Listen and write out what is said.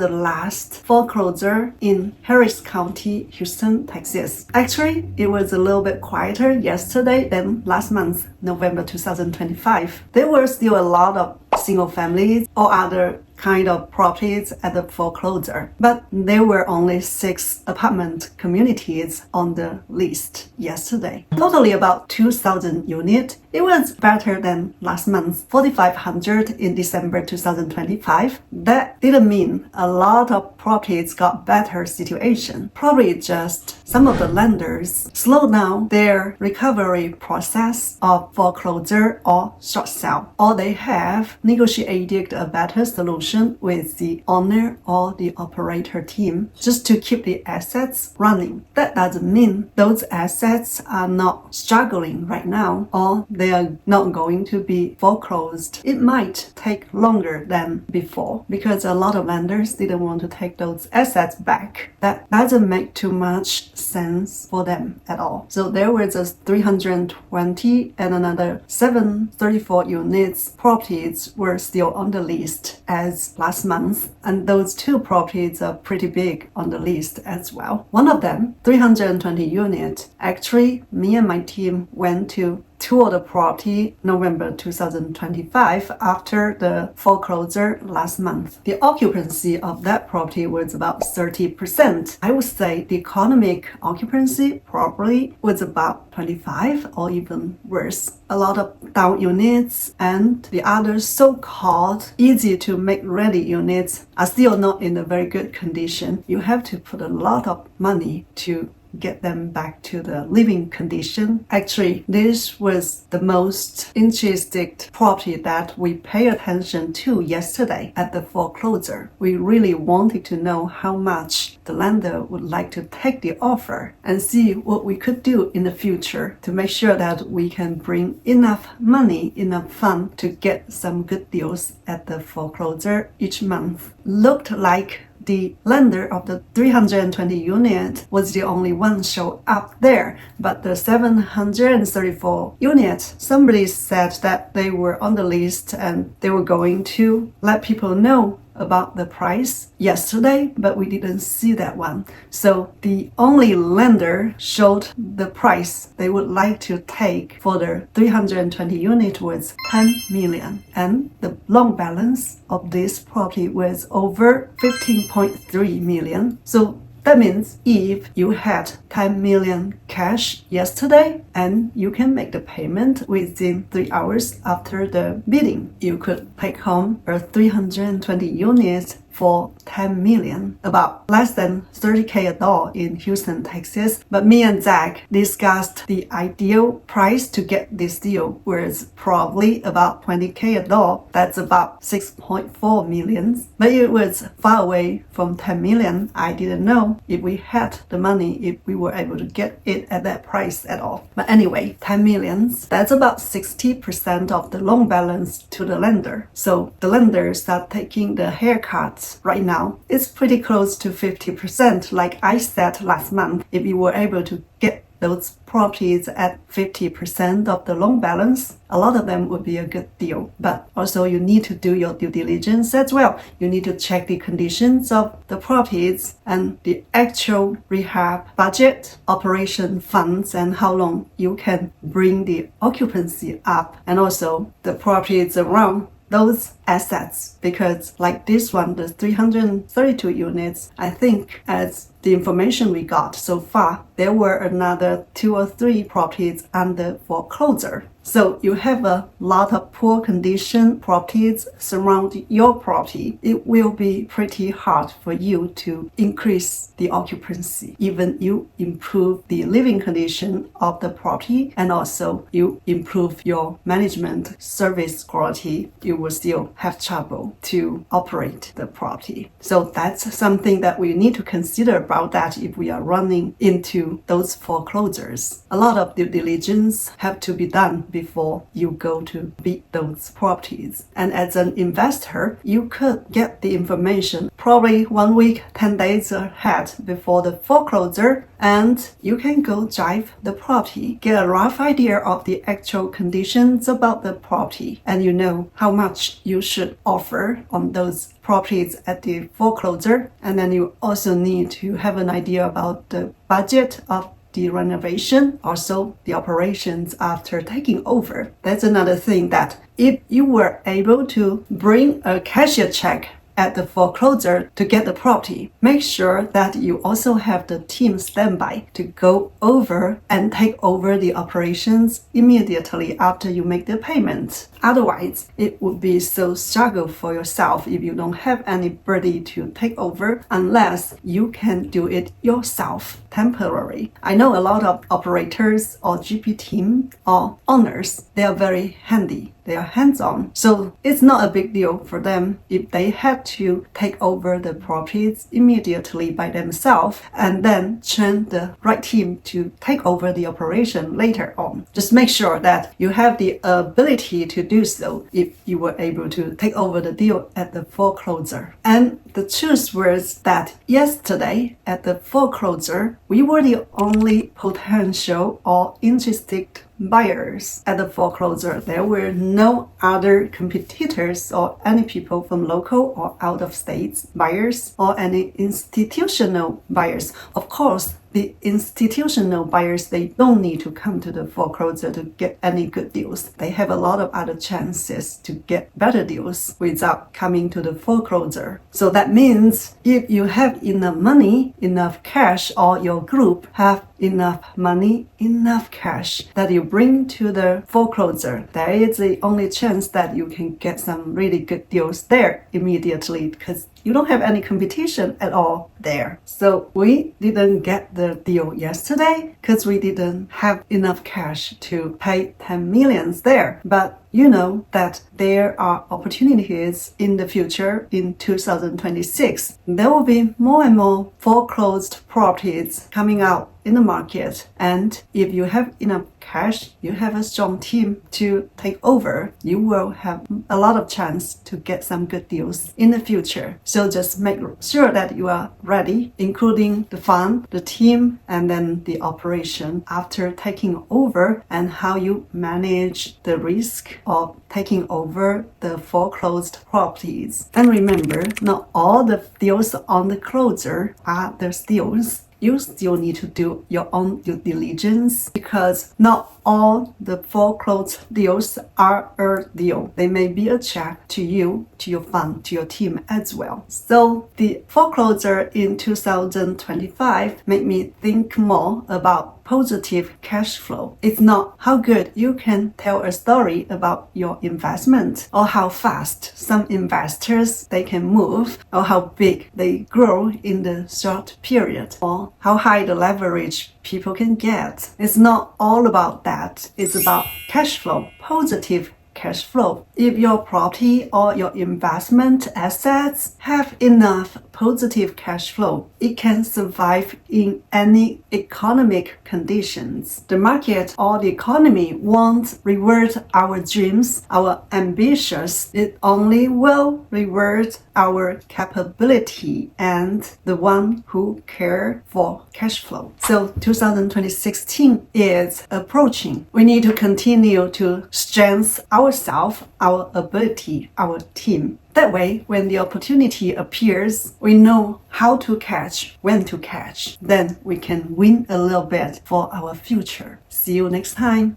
the last foreclosure in Harris County, Houston, Texas. Actually, it was a little bit quieter yesterday than last month, November 2025. There were still a lot of single families or other kind of properties at the foreclosure, but there were only 6 apartment communities on the list yesterday. Totally about 2,000 units. It was better than last month, 4,500 in December 2025. That didn't mean a lot of properties got better situation. Probably just some of the lenders slowed down their recovery process of foreclosure or short sale, or they have negotiated a better solution with the owner or the operator team just to keep the assets running. That doesn't mean those assets are not struggling right now or they are not going to be foreclosed. It might take longer than before because a lot of lenders didn't want to take those assets back. That doesn't make too much sense for them at all. So there were just 320 and another 734 units properties were still on the list as last month, and those 2 properties are pretty big on the list as well. One of them, 320 units, actually me and my team went to tour the property November 2025 after the foreclosure last month. The occupancy of that property was about 30%. I would say the economic occupancy probably was about 25 or even worse. A lot of down units and the other so-called easy to make ready units are still not in a very good condition. You have to put a lot of money to get them back to the living condition. Actually, this was the most interesting property that we pay attention to yesterday at the foreclosure. We really wanted to know how much the lender would like to take the offer and see what we could do in the future to make sure that we can bring enough money, enough fund to get some good deals at the foreclosure each month. Looked like the lender of the 320 unit was the only one show up there, but the 734 units, somebody said that they were on the list and they were going to let people know about the price yesterday, but we didn't see that one. So the only lender showed the price they would like to take for the 320 unit was 10 million. And the loan balance of this property was over 15.3 million. So that means if you had 10 million cash yesterday and you can make the payment within 3 hours after the bidding, you could take home a 320 units for 10 million, about less than 30K a door in Houston, Texas. But me and Zach discussed the ideal price to get this deal was probably about 20K a door. That's about 6.4 million. But it was far away from 10 million. I didn't know if we had the money, if we were able to get it at that price at all. But anyway, 10 millions, that's about 60% of the loan balance to the lender. So the lenders are taking the haircuts right now. It's pretty close to 50%. Like I said last month, if you were able to get those properties at 50% of the loan balance, a lot of them would be a good deal. But also you need to do your due diligence as well. You need to check the conditions of the properties and the actual rehab budget, operation funds, and how long you can bring the occupancy up, and also the properties around those assets, because like this one, the 332 units, I think as the information we got so far, there were another 2 or 3 properties under foreclosure. So you have a lot of poor condition properties surround your property. It will be pretty hard for you to increase the occupancy. Even you improve the living condition of the property and also you improve your management service quality, you will still have trouble to operate the property. So that's something that we need to consider about that if we are running into those foreclosures. A lot of due diligence have to be done before you go to bid those properties. And as an investor, you could get the information probably 1 week, 10 days ahead before the foreclosure, and you can go drive the property, get a rough idea of the actual conditions about the property, and you know how much you should offer on those properties at the foreclosure. And then you also need to have an idea about the budget of the renovation, also the operations after taking over. That's another thing, that if you were able to bring a cashier check at the foreclosure to get the property, make sure that you also have the team standby to go over and take over the operations immediately after you make the payment. Otherwise, it would be so struggle for yourself if you don't have anybody to take over, unless you can do it yourself temporarily. I know a lot of operators or GP team or owners, they are very handy. They are hands-on. So it's not a big deal for them if they had to take over the properties immediately by themselves and then train the right team to take over the operation later on. Just make sure that you have the ability to do so if you were able to take over the deal at the foreclosure. And the truth was that yesterday at the foreclosure, we were the only potential or interested buyers at the foreclosure. There were no other competitors or any people from local or out of states buyers or any institutional buyers. Of course, the institutional buyers, they don't need to come to the foreclosure to get any good deals. They have a lot of other chances to get better deals without coming to the foreclosure. So that means if you have enough money, enough cash, or your group have enough money, enough cash that you bring to the foreclosure, that is the only chance that you can get some really good deals there immediately, because you don't have any competition at all there. So we didn't get the deal yesterday because we didn't have enough cash to pay 10 millions there. But you know that there are opportunities in the future in 2026. There will be more and more foreclosed properties coming out in the market. And if you have enough cash, you have a strong team to take over, you will have a lot of chance to get some good deals in the future. So just make sure that you are ready, including the fund, the team, and then the operation after taking over, and how you manage the risk of taking over the foreclosed properties. And remember, not all the deals on the closure are the deals. You still need to do your own due diligence, because not all the foreclosed deals are a deal. They may be a check to you, to your fund, to your team as well. So the foreclosure in 2025 made me think more about positive cash flow. It's not how good you can tell a story about your investment, or how fast some investors they can move, or how big they grow in the short period, or how high the leverage people can get. It's not all about that. It's about cash flow, positive cash flow. If your property or your investment assets have enough positive cash flow, it can survive in any economic conditions. The market or the economy won't reward our dreams, our ambitions. It only will reward our capability and the one who care for cash flow. So 2026 is approaching. We need to continue to strengthen ourselves, our ability, our team. That way, when the opportunity appears, we know how to catch, when to catch. Then we can win a little bit for our future. See you next time.